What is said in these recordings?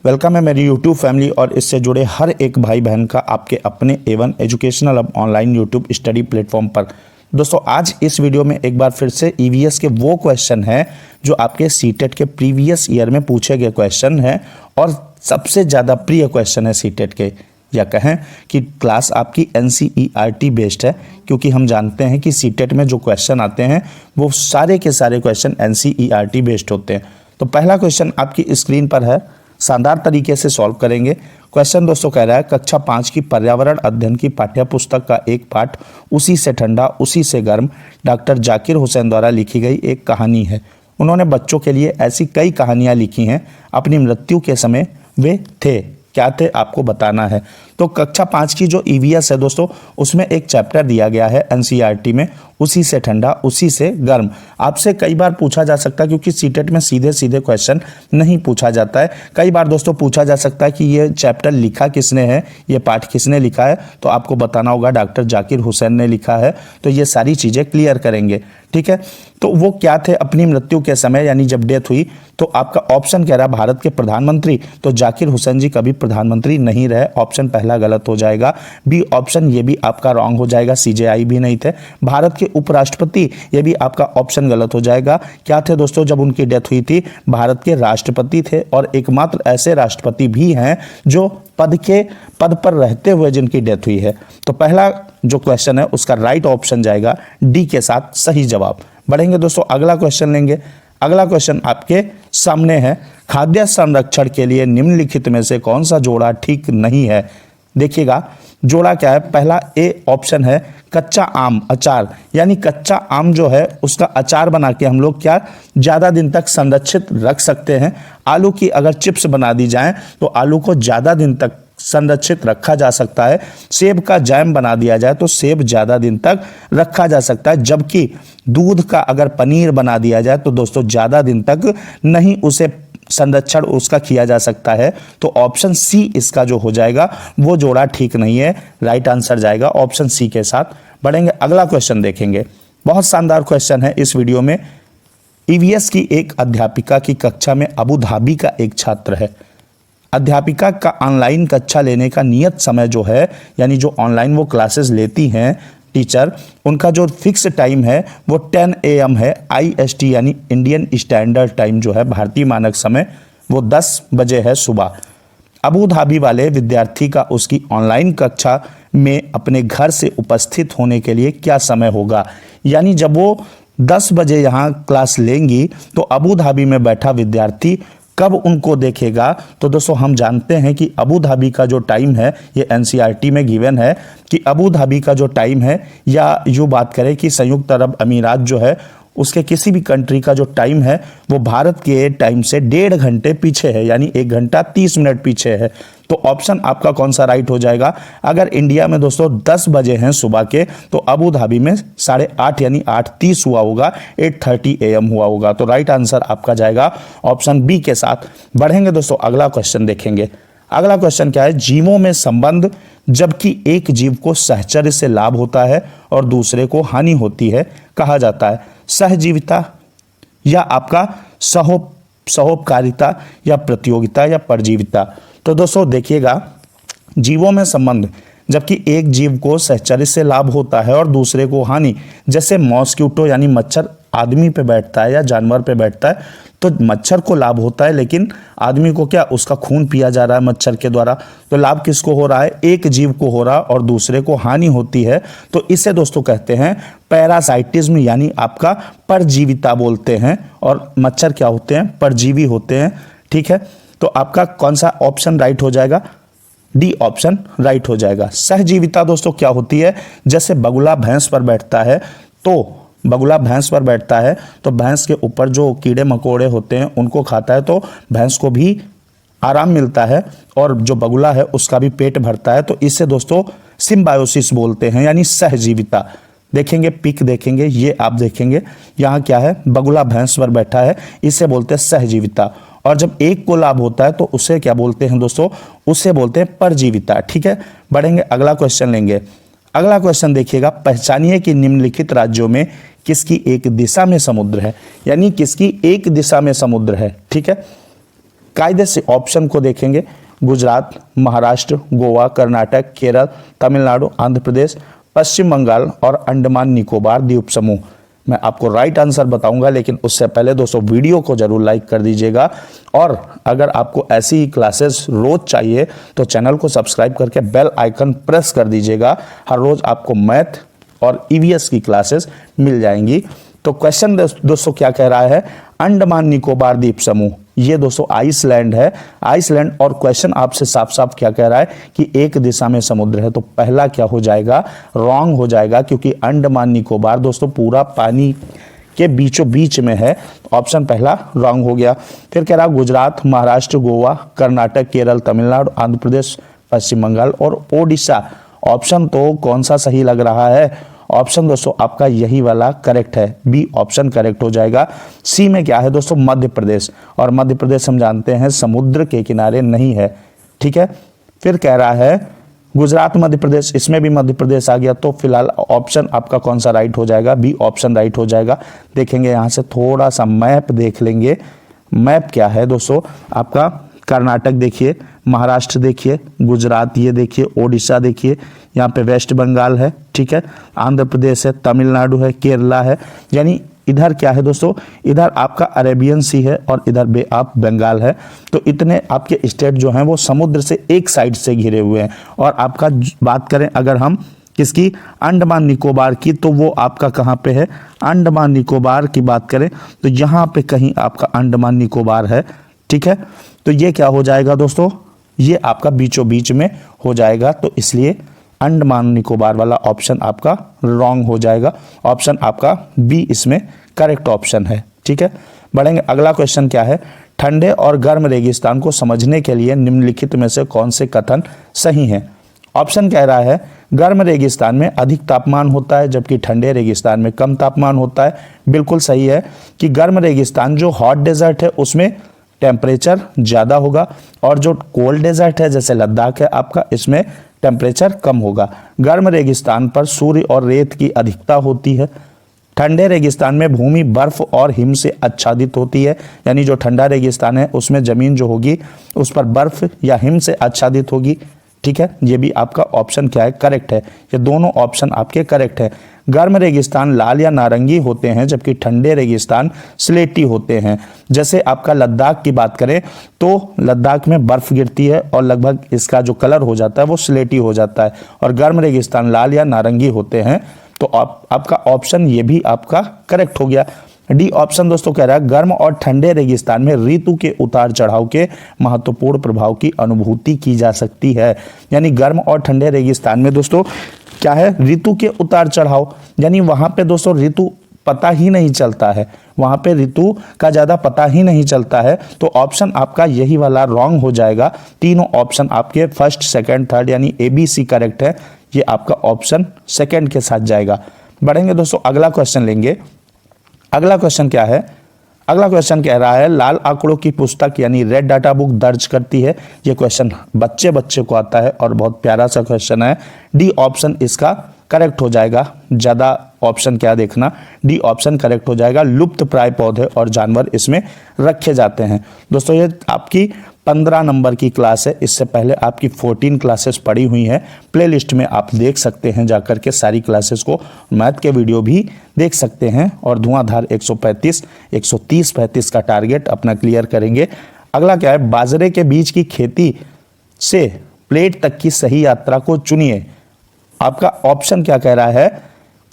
Welcome है मेरी YouTube family और इससे जुड़े हर एक भाई बहन का आपके अपने एवन एजुकेशनल अब ऑनलाइन यूट्यूब स्टडी प्लेटफॉर्म पर। दोस्तों आज इस वीडियो में एक बार फिर से ईवीएस के वो क्वेश्चन हैं जो आपके सीटेट के प्रीवियस ईयर में पूछे गए क्वेश्चन हैं और सबसे ज़्यादा प्रिय क्वेश्चन है सीटेट के, या कहें कि क्लास आपकी एनसीईआरटी बेस्ड है, क्योंकि हम जानते हैं कि सीटेट में जो क्वेश्चन आते हैं वो सारे के सारे क्वेश्चन एनसीईआरटी बेस्ड होते हैं। तो पहला क्वेश्चन आपकी स्क्रीन पर है, शानदार तरीके से सॉल्व करेंगे। क्वेश्चन दोस्तों कह रहा है कक्षा 5 की पर्यावरण अध्ययन की पाठ्य पुस्तक का एक पाठ उसी से ठंडा उसी से गर्म डॉक्टर जाकिर हुसैन द्वारा लिखी गई एक कहानी है। उन्होंने बच्चों के लिए ऐसी कई कहानियां लिखी हैं, अपनी मृत्यु के समय वे थे, क्या थे आपको बताना है। तो कक्षा 5 की जो ईवीएस है दोस्तों उसमें एक चैप्टर दिया गया है एनसीईआरटी में, उसी से ठंडा उसी से गर्म। आपसे कई बार पूछा जा सकता है, क्योंकि सीटेट में सीधे सीधे क्वेश्चन नहीं पूछा जाता है। कई बार दोस्तों पूछा जा सकता है कि ये चैप्टर लिखा किसने है, ये पाठ किसने लिखा है, तो आपको बताना होगा डॉक्टर जाकिर हुसैन ने लिखा है। तो ये सारी चीज़ें क्लियर करेंगे, ठीक है। तो वो क्या थे अपनी मृत्यु के समय, यानी जब डेथ हुई। तो आपका ऑप्शन कह रहा है भारत के प्रधानमंत्री, तो जाकिर हुसैन जी कभी प्रधानमंत्री नहीं रहे, ऑप्शन पहला गलत हो जाएगा। बी ऑप्शन ये भी आपका रॉन्ग हो जाएगा, सीजेआई भी नहीं थे। भारत के उपराष्ट्रपति, ये भी आपका ऑप्शन गलत हो जाएगा। क्या थे दोस्तों जब उनकी डेथ हुई थी, भारत के राष्ट्रपति थे, और एकमात्र ऐसे राष्ट्रपति भी हैं जो पद पर रहते हुए जिनकी डेथ हुई है। तो पहला जो क्वेश्चन है उसका राइट ऑप्शन जाएगा डी के साथ सही जवाब। बढ़ेंगे दोस्तों, अगला क्वेश्चन लेंगे। अगला क्वेश्चन आपके सामने है, खाद्य संरक्षण के लिए निम्नलिखित में से कौन सा जोड़ा ठीक नहीं है। देखिएगा जोड़ा क्या है, पहला ए ऑप्शन है कच्चा आम अचार, यानी कच्चा आम जो है उसका अचार बना के हम लोग क्या ज़्यादा दिन तक संरक्षित रख सकते हैं। आलू की अगर चिप्स बना दी जाए तो आलू को ज़्यादा दिन तक संरक्षित रखा जा सकता है। सेब का जैम बना दिया जाए तो सेब ज़्यादा दिन तक रखा जा सकता है, जबकि दूध का अगर पनीर बना दिया जाए तो दोस्तों ज़्यादा दिन तक नहीं उसे संरक्षण उसका किया जा सकता है। तो ऑप्शन सी इसका जो हो जाएगा वो जोड़ा ठीक नहीं है, राइट आंसर जाएगा ऑप्शन सी के साथ। बढ़ेंगे अगला क्वेश्चन देखेंगे, बहुत शानदार क्वेश्चन है इस वीडियो में। ईवीएस की एक अध्यापिका की कक्षा में अबू धाबी का एक छात्र है। अध्यापिका का ऑनलाइन कक्षा लेने का नियत समय जो है, यानी जो ऑनलाइन वो क्लासेस लेती हैं टीचर, उनका जो फिक्स टाइम है वो 10 AM है। IST यानी इंडियन स्टैंडर्ड टाइम जो है, भारतीय मानक समय, वो 10 बजे है सुबह। अबू धाबी वाले विद्यार्थी का उसकी ऑनलाइन कक्षा में अपने घर से उपस्थित होने के लिए क्या समय होगा। यानी जब वो 10 बजे यहाँ क्लास लेंगी तो अबू धाबी में बैठा विद्यार्थी कब उनको देखेगा। तो दोस्तों हम जानते हैं कि अबू धाबी का जो टाइम है ये एनसीईआरटी में गिवन है कि अबू धाबी का जो टाइम है, या यूँ बात करें कि संयुक्त अरब अमीरात जो है उसके किसी भी कंट्री का जो टाइम है वो भारत के टाइम से 1.5 घंटे पीछे है, यानी 1 घंटा 30 मिनट पीछे है। तो ऑप्शन आपका कौन सा राइट हो जाएगा। अगर इंडिया में दोस्तों 10 बजे हैं सुबह के, तो अबू धाबी में 8:30 यानी 8:30 हुआ होगा, 8:30 AM हुआ होगा। तो राइट आंसर आपका जाएगा ऑप्शन बी के साथ। बढ़ेंगे दोस्तों, अगला क्वेश्चन देखेंगे। अगला क्वेश्चन क्या है, जीवों में संबंध जबकि एक जीव को सहचर्य से लाभ होता है और दूसरे को हानि होती है कहा जाता है। सहजीविता या आपका सहोपकारिता या प्रतियोगिता या परजीविता। तो दोस्तों देखिएगा, जीवों में संबंध जबकि एक जीव को सहचर्य से लाभ होता है और दूसरे को हानि, जैसे मॉस्किटो यानी मच्छर आदमी पे बैठता है या जानवर पे बैठता है तो मच्छर को लाभ होता है, लेकिन आदमी को क्या उसका खून पिया जा रहा है मच्छर के द्वारा। तो लाभ किसको हो रहा है, एक जीव को हो रहा और दूसरे को हानि होती है। तो इसे दोस्तों कहते हैं पैरासाइटिज्म, यानी आपका परजीविता बोलते हैं। और मच्छर क्या होते हैं, परजीवी होते हैं, ठीक है। तो आपका कौन सा ऑप्शन राइट हो जाएगा, डी ऑप्शन राइट हो जाएगा। सहजीविता दोस्तों क्या होती है, जैसे बगुला भैंस पर बैठता है तो बगुला भैंस पर बैठता है तो भैंस के ऊपर जो कीड़े मकोड़े होते हैं उनको खाता है तो भैंस को भी आराम मिलता है और जो बगुला है उसका भी पेट भरता है। तो इससे दोस्तों सिम्बायोसिस बोलते हैं, यानी सहजीविता। देखेंगे पिक देखेंगे, ये आप देखेंगे यहाँ क्या है, बगुला भैंस पर बैठा है, इसे बोलते हैं सहजीविता। और जब एक को लाभ होता है तो उसे क्या बोलते हैं दोस्तों, उसे बोलते हैं परजीविता, ठीक है। बढ़ेंगे अगला क्वेश्चन लेंगे। अगला क्वेश्चन देखिएगा, पहचानिए कि निम्नलिखित राज्यों में किसकी एक दिशा में समुद्र है, यानी किसकी एक दिशा में समुद्र है, ठीक है। कायदे से ऑप्शन को देखेंगे, गुजरात, महाराष्ट्र, गोवा, कर्नाटक, केरल, तमिलनाडु, आंध्र प्रदेश, पश्चिम बंगाल और अंडमान निकोबार द्वीप समूह। मैं आपको राइट आंसर बताऊंगा, लेकिन उससे पहले दोस्तों वीडियो को जरूर लाइक कर दीजिएगा। और अगर आपको ऐसी ही क्लासेस रोज चाहिए तो चैनल को सब्सक्राइब करके बेल आइकन प्रेस कर दीजिएगा। हर रोज आपको मैथ और ईवीएस की क्लासेस मिल जाएंगी। तो क्वेश्चन दोस्तों क्या कह रहा है, अंडमान निकोबार द्वीप समूह, ये दोस्तों आइसलैंड है, आइसलैंड। और क्वेश्चन आपसे साफ साफ क्या कह रहा है कि एक दिशा में समुद्र है, तो पहला क्या हो जाएगा, रॉन्ग हो जाएगा, क्योंकि अंडमान निकोबार दोस्तों पूरा पानी के बीचों बीच में है। ऑप्शन पहला रॉन्ग हो गया। फिर कह रहा गुजरात, महाराष्ट्र, गोवा, कर्नाटक, केरल, तमिलनाडु, आंध्र प्रदेश, पश्चिम बंगाल और ओडिशा। ऑप्शन तो कौन सा सही लग रहा है, ऑप्शन दोस्तों आपका यही वाला करेक्ट है, बी ऑप्शन करेक्ट हो जाएगा। सी में क्या है दोस्तों, मध्य प्रदेश, और मध्य प्रदेश हम जानते हैं समुद्र के किनारे नहीं है, ठीक है। फिर कह रहा है गुजरात, मध्य प्रदेश, इसमें भी मध्य प्रदेश आ गया, तो फिलहाल ऑप्शन आपका कौन सा राइट हो जाएगा, बी ऑप्शन राइट हो जाएगा। देखेंगे यहाँ से थोड़ा सा मैप देख लेंगे, मैप क्या है दोस्तों आपका, कर्नाटक देखिए, महाराष्ट्र देखिए, गुजरात ये देखिए, ओडिशा देखिए, यहाँ पे वेस्ट बंगाल है, ठीक है, आंध्र प्रदेश है, तमिलनाडु है, केरला है, यानी इधर क्या है दोस्तों, इधर आपका अरेबियन सी है और इधर बे ऑफ बंगाल है। तो इतने आपके स्टेट जो हैं वो समुद्र से एक साइड से घिरे हुए हैं। और आपका बात करें अगर हम किसकी, अंडमान निकोबार की, तो वो आपका कहाँ पे है, अंडमान निकोबार की बात करें तो यहाँ पे कहीं आपका अंडमान निकोबार है, ठीक है। तो ये क्या हो जाएगा दोस्तों, ये आपका बीचों बीच में हो जाएगा, तो इसलिए अंडमान निकोबार वाला ऑप्शन आपका रॉन्ग हो जाएगा। ऑप्शन आपका बी इसमें करेक्ट ऑप्शन है, ठीक है। बढ़ेंगे, अगला क्वेश्चन क्या है, ठंडे और गर्म रेगिस्तान को समझने के लिए निम्नलिखित में से कौन से कथन सही हैं। ऑप्शन कह रहा है गर्म रेगिस्तान में अधिक तापमान होता है जबकि ठंडे रेगिस्तान में कम तापमान होता है। बिल्कुल सही है कि गर्म रेगिस्तान जो हॉट डेजर्ट है उसमें टेम्परेचर ज़्यादा होगा, और जो कोल्ड डेजर्ट है जैसे लद्दाख है आपका, इसमें टेम्परेचर कम होगा। गर्म रेगिस्तान पर सूर्य और रेत की अधिकता होती है। ठंडे रेगिस्तान में भूमि बर्फ और हिम से आच्छादित होती है, यानी जो ठंडा रेगिस्तान है उसमें जमीन जो होगी उस पर बर्फ या हिम से आच्छादित होगी, ठीक है। ये भी आपका ऑप्शन क्या है, करेक्ट है। ये दोनों ऑप्शन आपके करेक्ट है। गर्म रेगिस्तान लाल या नारंगी होते हैं जबकि ठंडे रेगिस्तान स्लेटी होते हैं। जैसे आपका लद्दाख की बात करें तो लद्दाख में बर्फ गिरती है और लगभग इसका जो कलर हो जाता है वो स्लेटी हो जाता है, और गर्म रेगिस्तान लाल या नारंगी होते हैं। तो आपका ऑप्शन ये भी आपका करेक्ट हो गया। डी ऑप्शन दोस्तों कह रहा है गर्म और ठंडे रेगिस्तान में ऋतु के उतार चढ़ाव के महत्वपूर्ण प्रभाव की अनुभूति की जा सकती है। यानी गर्म और ठंडे रेगिस्तान में दोस्तों क्या है, ऋतु के उतार चढ़ाव, यानी वहां पे दोस्तों ऋतु पता ही नहीं चलता है, वहां पे ऋतु का ज्यादा पता ही नहीं चलता है। तो ऑप्शन आपका यही वाला रॉन्ग हो जाएगा। तीनों ऑप्शन आपके फर्स्ट, सेकंड, थर्ड यानी ABC करेक्ट है। ये आपका ऑप्शन सेकंड के साथ जाएगा। बढ़ेंगे दोस्तों, अगला क्वेश्चन लेंगे। अगला क्वेश्चन क्या है, अगला क्वेश्चन कह रहा है लाल आंकड़ों की पुस्तक यानी रेड डाटा बुक दर्ज करती है। ये क्वेश्चन बच्चे को आता है और बहुत प्यारा सा क्वेश्चन है। डी ऑप्शन इसका करेक्ट हो जाएगा। ज्यादा ऑप्शन क्या देखना, डी ऑप्शन करेक्ट हो जाएगा। लुप्त प्राय पौधे और जानवर इसमें रखे जाते हैं। दोस्तों ये आपकी 15 नंबर की क्लास है, इससे पहले आपकी 14 क्लासेस पड़ी हुई हैं। प्लेलिस्ट में आप देख सकते हैं जाकर के सारी क्लासेस को, मैथ के वीडियो भी देख सकते हैं। और धुआंधार 130-135 का टारगेट अपना क्लियर करेंगे। अगला क्या है, बाजरे के बीज की खेती से प्लेट तक की सही यात्रा को चुनिए। आपका ऑप्शन क्या कह रहा है,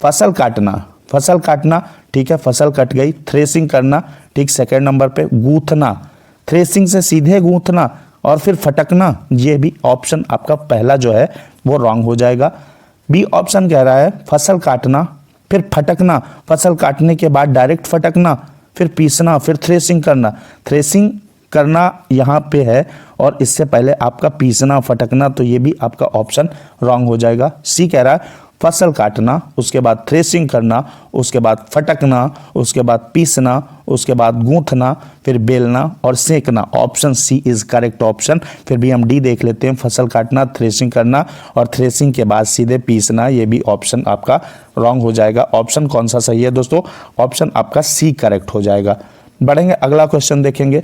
फसल काटना, फसल काटना, ठीक है, फसल कट गई। थ्रेसिंग करना, ठीक, सेकेंड नंबर पे। गूंथना, थ्रेसिंग से सीधे गूंथना और फिर फटकना, ये भी ऑप्शन आपका पहला जो है वो रॉन्ग हो जाएगा। बी ऑप्शन कह रहा है फसल काटना फिर फटकना, फसल काटने के बाद डायरेक्ट फटकना, फिर पीसना, फिर थ्रेसिंग करना। थ्रेसिंग करना यहाँ पे है और इससे पहले आपका पीसना, फटकना, तो ये भी आपका ऑप्शन रॉन्ग हो जाएगा। सी कह रहा है फसल काटना, उसके बाद थ्रेसिंग करना, उसके बाद फटकना, उसके बाद पीसना, उसके बाद गूंथना, फिर बेलना और सेकना। Option C is correct option. फिर भी हम डी देख लेते हैं, फसल काटना, थ्रेसिंग करना और थ्रेसिंग के बाद सीधे पीसना, ये भी ऑप्शन आपका रॉन्ग हो जाएगा। ऑप्शन कौन सा सही है दोस्तों, ऑप्शन आपका सी करेक्ट हो जाएगा। बढ़ेंगे, अगला क्वेश्चन देखेंगे।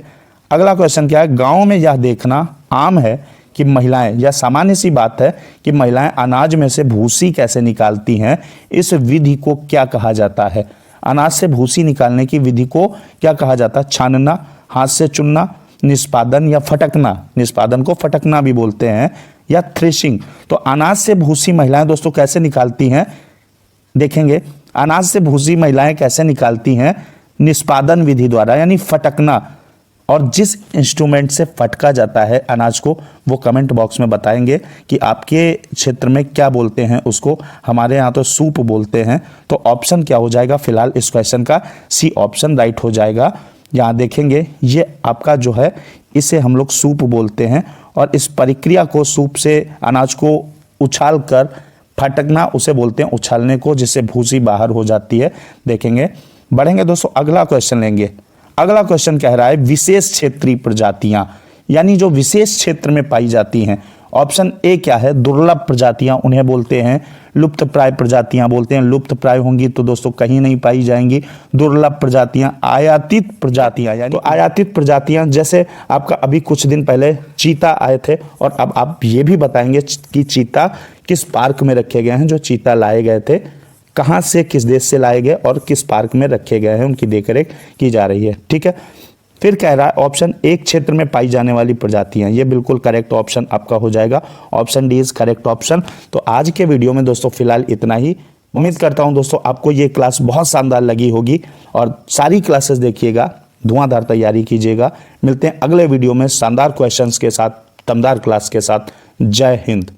अगला क्वेश्चन क्या है, गाँव में यह देखना आम है कि महिलाएं, यह सामान्य सी बात है कि महिलाएं अनाज में से भूसी कैसे निकालती हैं, इस विधि को क्या कहा जाता है। अनाज से भूसी निकालने की विधि को क्या कहा जाता है। छानना, हाथ से चुनना, निष्पादन या फटकना, निष्पादन को फटकना भी बोलते हैं, या थ्रेशिंग। तो अनाज से भूसी महिलाएं दोस्तों कैसे निकालती हैं, देखेंगे अनाज से भूसी महिलाएं कैसे निकालती हैं, निष्पादन विधि द्वारा, यानी फटकना। और जिस इंस्ट्रूमेंट से फटका जाता है अनाज को वो कमेंट बॉक्स में बताएंगे कि आपके क्षेत्र में क्या बोलते हैं उसको। हमारे यहाँ तो सूप बोलते हैं। तो ऑप्शन क्या हो जाएगा फिलहाल इस क्वेश्चन का, सी ऑप्शन राइट हो जाएगा। यहाँ देखेंगे ये आपका जो है इसे हम लोग सूप बोलते हैं, और इस प्रक्रिया को सूप से अनाज को उछाल कर फटकना उसे बोलते हैं उछालने को, जिससे भूसी बाहर हो जाती है। देखेंगे, बढ़ेंगे दोस्तों, अगला क्वेश्चन लेंगे। अगला क्वेश्चन कह रहा है विशेष क्षेत्रीय प्रजातियां, यानी जो विशेष क्षेत्र में पाई जाती हैं। ऑप्शन ए क्या है, दुर्लभ प्रजातियां, उन्हें बोलते हैं लुप्त प्राय प्रजातियां बोलते हैं। लुप्त प्राय होंगी तो दोस्तों कहीं नहीं पाई जाएंगी। दुर्लभ प्रजातियां, आयातित प्रजातियां, यानी तो आयातित प्रजातियां जैसे आपका अभी कुछ दिन पहले चीता आए थे, और अब आप ये भी बताएंगे कि चीता किस पार्क में रखे गए हैं। जो चीता लाए गए थे कहाँ से, किस देश से लाए गए और किस पार्क में रखे गए हैं, उनकी देखरेख की जा रही है। ठीक है, फिर कह रहा है ऑप्शन एक क्षेत्र में पाई जाने वाली प्रजातियां, ये बिल्कुल करेक्ट ऑप्शन आपका हो जाएगा। Option D is correct option. तो आज के वीडियो में दोस्तों फिलहाल इतना ही। उम्मीद करता हूं दोस्तों आपको ये क्लास बहुत शानदार लगी होगी, और सारी क्लासेस देखिएगा, धुआंधार तैयारी कीजिएगा। मिलते हैं अगले वीडियो में शानदार क्वेश्चंस के साथ, दमदार क्लास के साथ। जय हिंद।